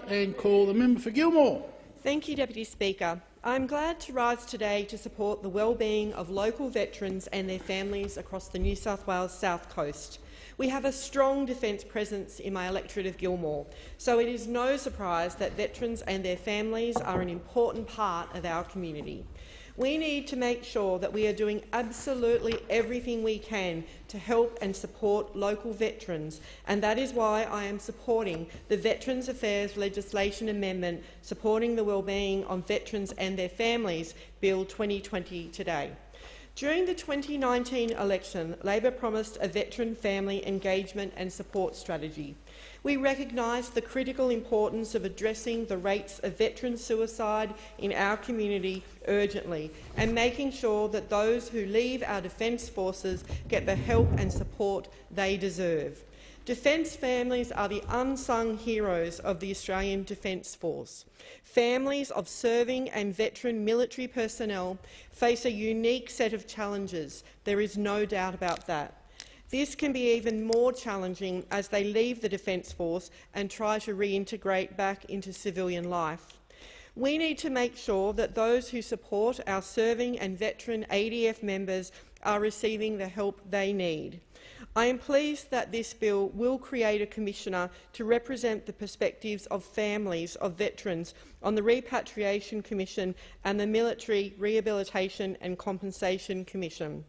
and call the member for Gilmore. Thank you, Deputy Speaker. I'm glad to rise today to support the well-being of local veterans and their families across the New South Wales South Coast. We have a strong defence presence in my electorate of Gilmore, so it is no surprise that veterans and their families are an important part of our community. We need to make sure that we are doing absolutely everything we can to help and support local veterans, and that is why I am supporting the Veterans Affairs legislation amendment supporting the wellbeing of veterans and their families, Bill 2020, today. During the 2019 election, Labor promised a veteran family engagement and support strategy. We recognise the critical importance of addressing the rates of veteran suicide in our community urgently and making sure that those who leave our Defence Forces get the help and support they deserve. Defence families are the unsung heroes of the Australian Defence Force. Families of serving and veteran military personnel face a unique set of challenges. There is no doubt about that. This can be even more challenging as they leave the Defence Force and try to reintegrate back into civilian life. We need to make sure that those who support our serving and veteran ADF members are receiving the help they need. I am pleased that this bill will create a commissioner to represent the perspectives of families of veterans on the Repatriation Commission and the Military Rehabilitation and Compensation Commission.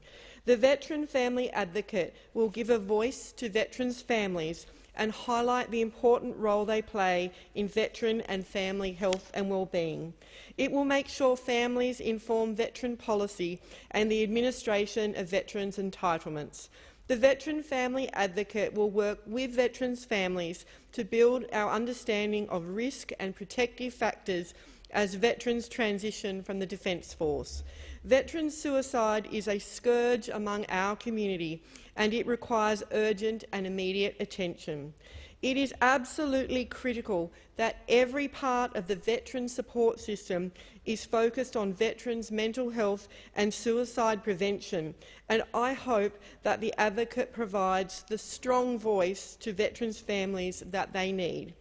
The Veteran Family Advocate will give a voice to veterans' families and highlight the important role they play in veteran and family health and well-being. It will make sure families inform veteran policy and the administration of veterans' entitlements. The Veteran Family Advocate will work with veterans' families to build our understanding of risk and protective factors as veterans transition from the Defence Force. Veteran suicide is a scourge among our community, and it requires urgent and immediate attention. It is absolutely critical that every part of the veteran support system is focused on veterans' mental health and suicide prevention, and I hope that the Advocate provides the strong voice to veterans' families that they need.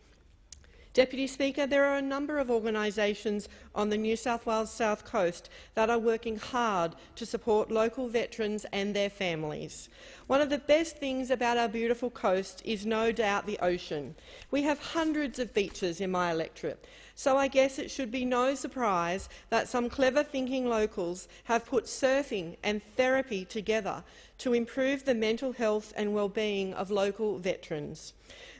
Deputy Speaker, there are a number of organisations on the New South Wales South Coast that are working hard to support local veterans and their families. One of the best things about our beautiful coast is no doubt the ocean. We have hundreds of beaches in my electorate, so I guess it should be no surprise that some clever-thinking locals have put surfing and therapy together to improve the mental health and well-being of local veterans.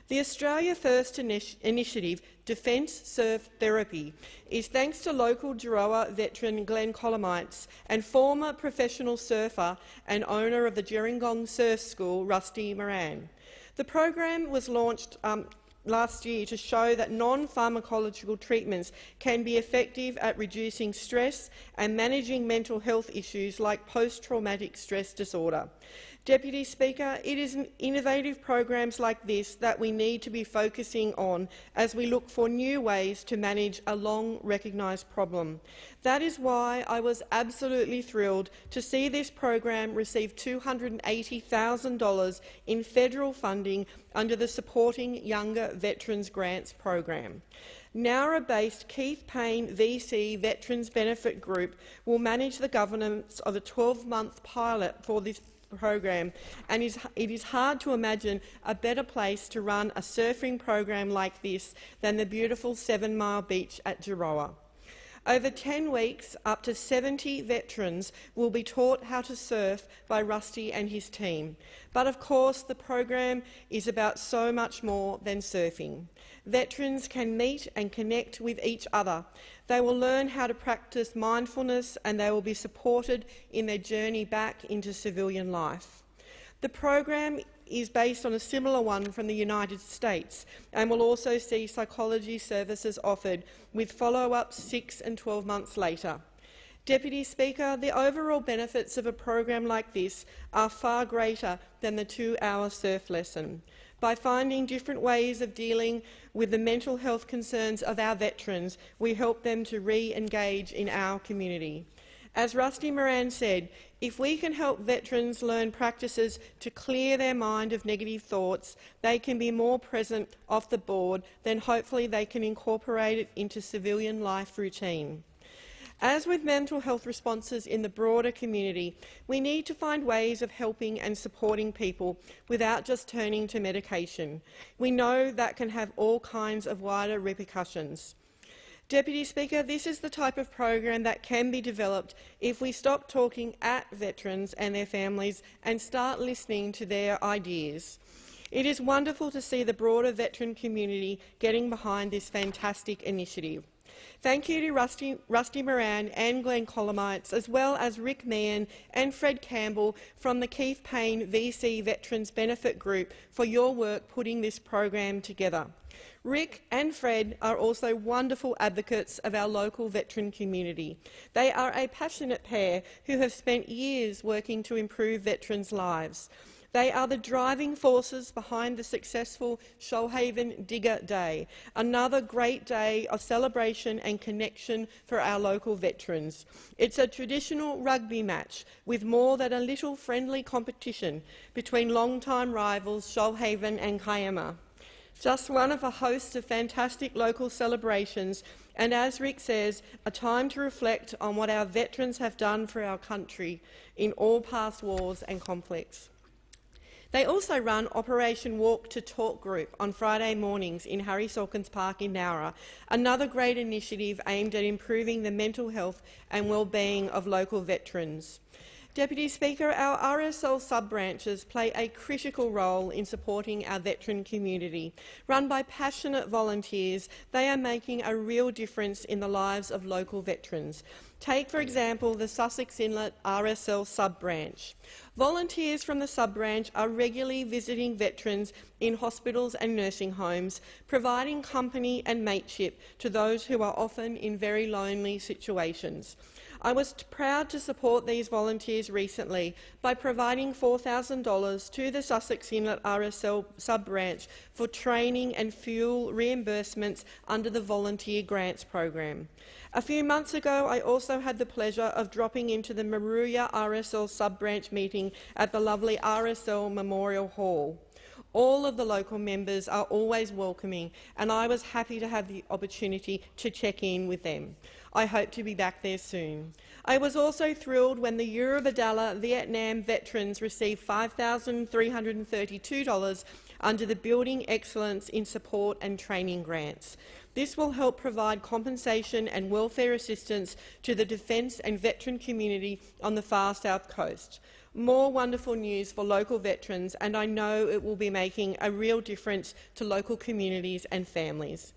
The Australia First initiative, Defence Surf Therapy, is thanks to local Giroa veteran Glenn Colomites and former professional surfer and owner of the Gerringong Surf School, Rusty Moran. The program was launched last year to show that non-pharmacological treatments can be effective at reducing stress and managing mental health issues like post-traumatic stress disorder. Deputy Speaker, it is innovative programs like this that we need to be focusing on as we look for new ways to manage a long-recognised problem. That is why I was absolutely thrilled to see this program receive $280,000 in federal funding under the Supporting Younger Veterans Grants program. Nowra-based Keith Payne VC Veterans Benefit Group will manage the governance of a 12-month pilot for this program, and it is hard to imagine a better place to run a surfing program like this than the beautiful 7 Mile Beach at Giroa. Over 10 weeks, up to 70 veterans will be taught how to surf by Rusty and his team. But of course, the program is about so much more than surfing. Veterans can meet and connect with each other. They will learn how to practice mindfulness, and they will be supported in their journey back into civilian life. The program is based on a similar one from the United States and will also see psychology services offered with follow-up 6 and 12 months later. Deputy Speaker, the overall benefits of a program like this are far greater than the 2-hour surf lesson. By finding different ways of dealing with the mental health concerns of our veterans, we help them to re-engage in our community. As Rusty Moran said, if we can help veterans learn practices to clear their mind of negative thoughts, they can be more present off the board, then hopefully they can incorporate it into civilian life routine. As with mental health responses in the broader community, we need to find ways of helping and supporting people without just turning to medication. We know that can have all kinds of wider repercussions. Deputy Speaker, this is the type of program that can be developed if we stop talking at veterans and their families and start listening to their ideas. It is wonderful to see the broader veteran community getting behind this fantastic initiative. Thank you to Rusty Moran and Glenn Colomites, as well as Rick Meehan and Fred Campbell from the Keith Payne VC Veterans Benefit Group for your work putting this program together. Rick and Fred are also wonderful advocates of our local veteran community. They are a passionate pair who have spent years working to improve veterans' lives. They are the driving forces behind the successful Shoalhaven Digger Day, another great day of celebration and connection for our local veterans. It's a traditional rugby match with more than a little friendly competition between long-time rivals Shoalhaven and Kiama. Just one of a host of fantastic local celebrations, and as Rick says, a time to reflect on what our veterans have done for our country in all past wars and conflicts. They also run Operation Walk to Talk Group on Friday mornings in Harry Sawkins Park in Nowra, another great initiative aimed at improving the mental health and well-being of local veterans. Deputy Speaker, our RSL sub-branches play a critical role in supporting our veteran community. Run by passionate volunteers, they are making a real difference in the lives of local veterans. Take, for example, the Sussex Inlet RSL sub-branch. Volunteers from the sub-branch are regularly visiting veterans in hospitals and nursing homes, providing company and mateship to those who are often in very lonely situations. I was proud to support these volunteers recently by providing $4,000 to the Sussex Inlet RSL sub-branch for training and fuel reimbursements under the Volunteer Grants program. A few months ago, I also had the pleasure of dropping into the Maruya RSL sub-branch meeting at the lovely RSL Memorial Hall. All of the local members are always welcoming, and I was happy to have the opportunity to check in with them. I hope to be back there soon. I was also thrilled when the Eurobadala Vietnam veterans received $5,332 under the Building Excellence in Support and Training grants. This will help provide compensation and welfare assistance to the defence and veteran community on the far south coast. More wonderful news for local veterans, and I know it will be making a real difference to local communities and families.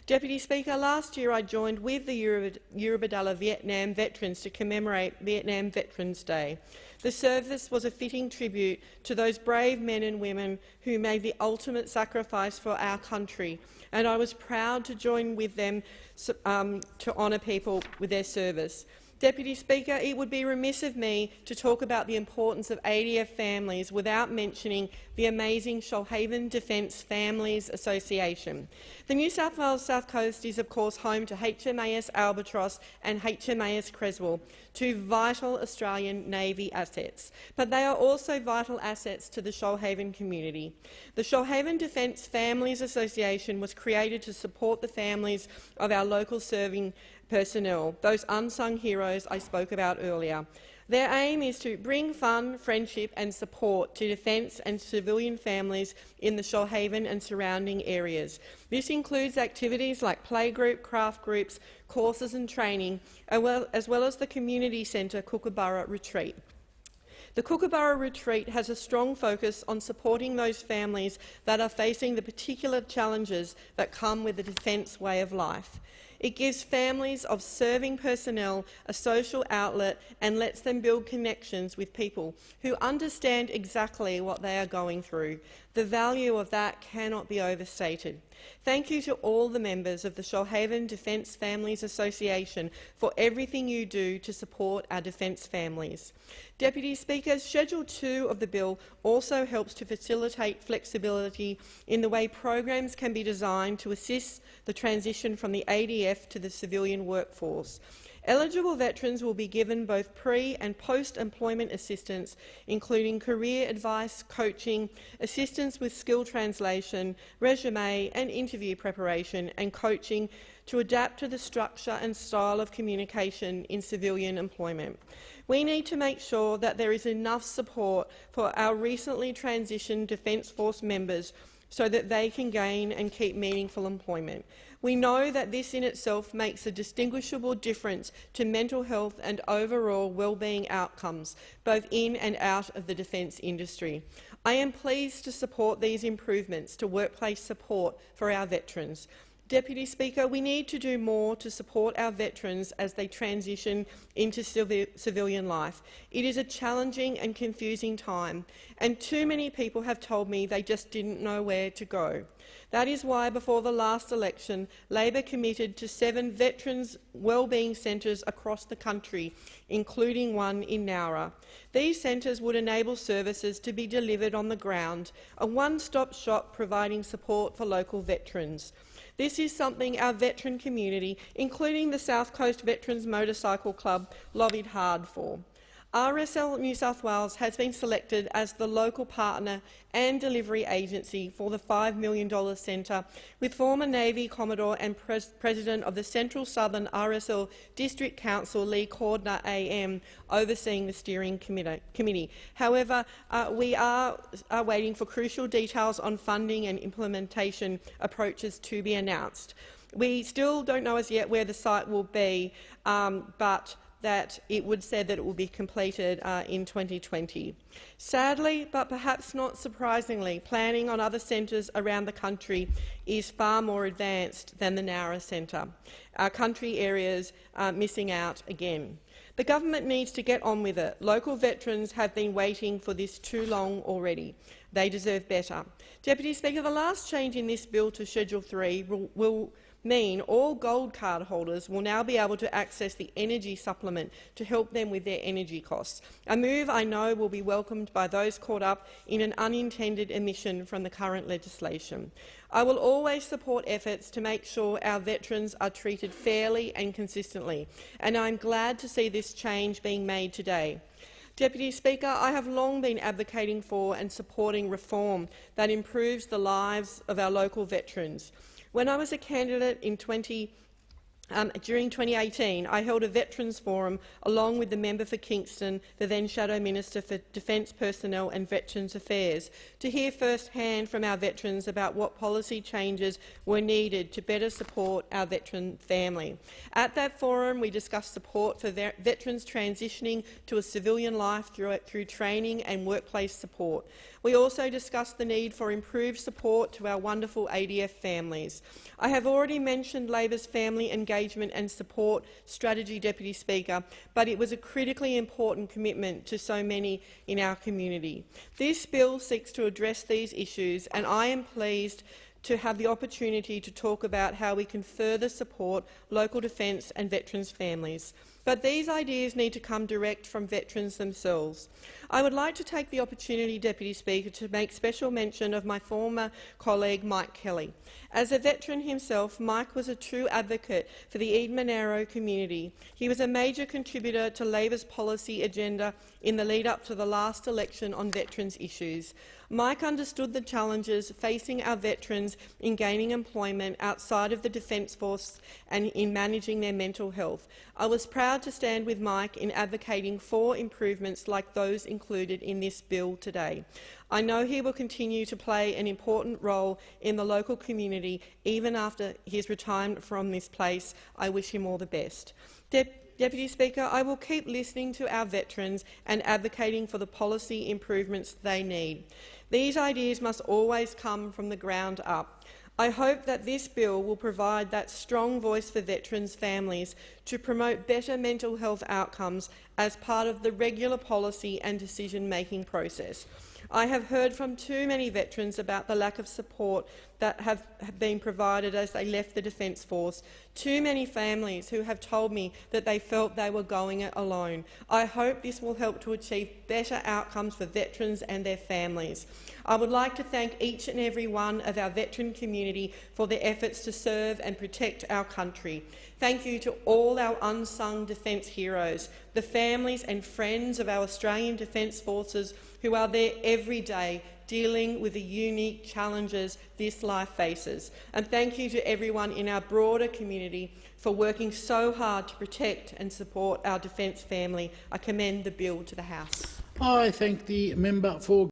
Deputy Speaker, last year I joined with the Eurobadala Vietnam veterans to commemorate Vietnam Veterans Day. The service was a fitting tribute to those brave men and women who made the ultimate sacrifice for our country, and I was proud to join with them to honour people with their service. Deputy Speaker, it would be remiss of me to talk about the importance of ADF families without mentioning the amazing Shoalhaven Defence Families Association. The New South Wales South Coast is of course home to HMAS Albatross and HMAS Creswell, two vital Australian Navy assets, but they are also vital assets to the Shoalhaven community. The Shoalhaven Defence Families Association was created to support the families of our local serving personnel, those unsung heroes I spoke about earlier. Their aim is to bring fun, friendship and support to defence and civilian families in the Shoalhaven and surrounding areas. This includes activities like playgroup, craft groups, courses and training, as well as the Community Centre Kookaburra Retreat. The Kookaburra Retreat has a strong focus on supporting those families that are facing the particular challenges that come with the defence way of life. It gives families of serving personnel a social outlet and lets them build connections with people who understand exactly what they are going through. The value of that cannot be overstated. Thank you to all the members of the Shoalhaven Defence Families Association for everything you do to support our defence families. Deputy Speaker, Schedule 2 of the bill also helps to facilitate flexibility in the way programs can be designed to assist the transition from the ADF to the civilian workforce. Eligible veterans will be given both pre- and post-employment assistance, including career advice, coaching, assistance with skill translation, resume and interview preparation, and coaching to adapt to the structure and style of communication in civilian employment. We need to make sure that there is enough support for our recently transitioned Defence Force members so that they can gain and keep meaningful employment. We know that this in itself makes a distinguishable difference to mental health and overall wellbeing outcomes, both in and out of the defence industry. I am pleased to support these improvements to workplace support for our veterans. Deputy Speaker, we need to do more to support our veterans as they transition into civilian life. It is a challenging and confusing time, and too many people have told me they just didn't know where to go. That is why, before the last election, Labor committed to 7 veterans' wellbeing centres across the country, including one in Nowra. These centres would enable services to be delivered on the ground, a one-stop shop providing support for local veterans. This is something our veteran community, including the South Coast Veterans Motorcycle Club, lobbied hard for. RSL New South Wales has been selected as the local partner and delivery agency for the $5 million centre, with former Navy Commodore and President of the Central Southern RSL District Council, Lee Cordner AM, overseeing the steering committee. However, we are waiting for crucial details on funding and implementation approaches to be announced. We still don't know as yet where the site will be, but that it would say that it will be completed in 2020. Sadly, but perhaps not surprisingly, planning on other centres around the country is far more advanced than the Nowra Centre. Our country areas are missing out again. The government needs to get on with it. Local veterans have been waiting for this too long already. They deserve better. Deputy Speaker, the last change in this bill to Schedule 3 will mean all gold card holders will now be able to access the energy supplement to help them with their energy costs, a move I know will be welcomed by those caught up in an unintended omission from the current legislation. I will always support efforts to make sure our veterans are treated fairly and consistently, and I'm glad to see this change being made today. Deputy Speaker, I have long been advocating for and supporting reform that improves the lives of our local veterans. When I was a candidate during 2018, I held a Veterans Forum along with the member for Kingston, the then Shadow Minister for Defence Personnel and Veterans Affairs, to hear first-hand from our veterans about what policy changes were needed to better support our veteran family. At that forum, we discussed support for veterans transitioning to a civilian life through training and workplace support. We also discussed the need for improved support to our wonderful ADF families. I have already mentioned Labor's family engagement and support strategy, Deputy Speaker, but it was a critically important commitment to so many in our community. This bill seeks to address these issues, and I am pleased to have the opportunity to talk about how we can further support local defence and veterans' families. But these ideas need to come direct from veterans themselves. I would like to take the opportunity, Deputy Speaker, to make special mention of my former colleague Mike Kelly. As a veteran himself, Mike was a true advocate for the Eden Monaro community. He was a major contributor to Labor's policy agenda in the lead-up to the last election on veterans' issues. Mike understood the challenges facing our veterans in gaining employment outside of the Defence Force and in managing their mental health. I was proud to stand with Mike in advocating for improvements like those included in this bill today. I know he will continue to play an important role in the local community even after his retirement from this place. I wish him all the best. Deputy Speaker, I will keep listening to our veterans and advocating for the policy improvements they need. These ideas must always come from the ground up. I hope that this bill will provide that strong voice for veterans' families to promote better mental health outcomes as part of the regular policy and decision-making process. I have heard from too many veterans about the lack of support that have been provided as they left the Defence Force. Too many families who have told me that they felt they were going it alone. I hope this will help to achieve better outcomes for veterans and their families. I would like to thank each and every one of our veteran community for their efforts to serve and protect our country. Thank you to all our unsung defence heroes, the families and friends of our Australian Defence Forces who are there every day dealing with the unique challenges this life faces. And thank you to everyone in our broader community for working so hard to protect and support our defence family. I commend the bill to the House. I thank the member for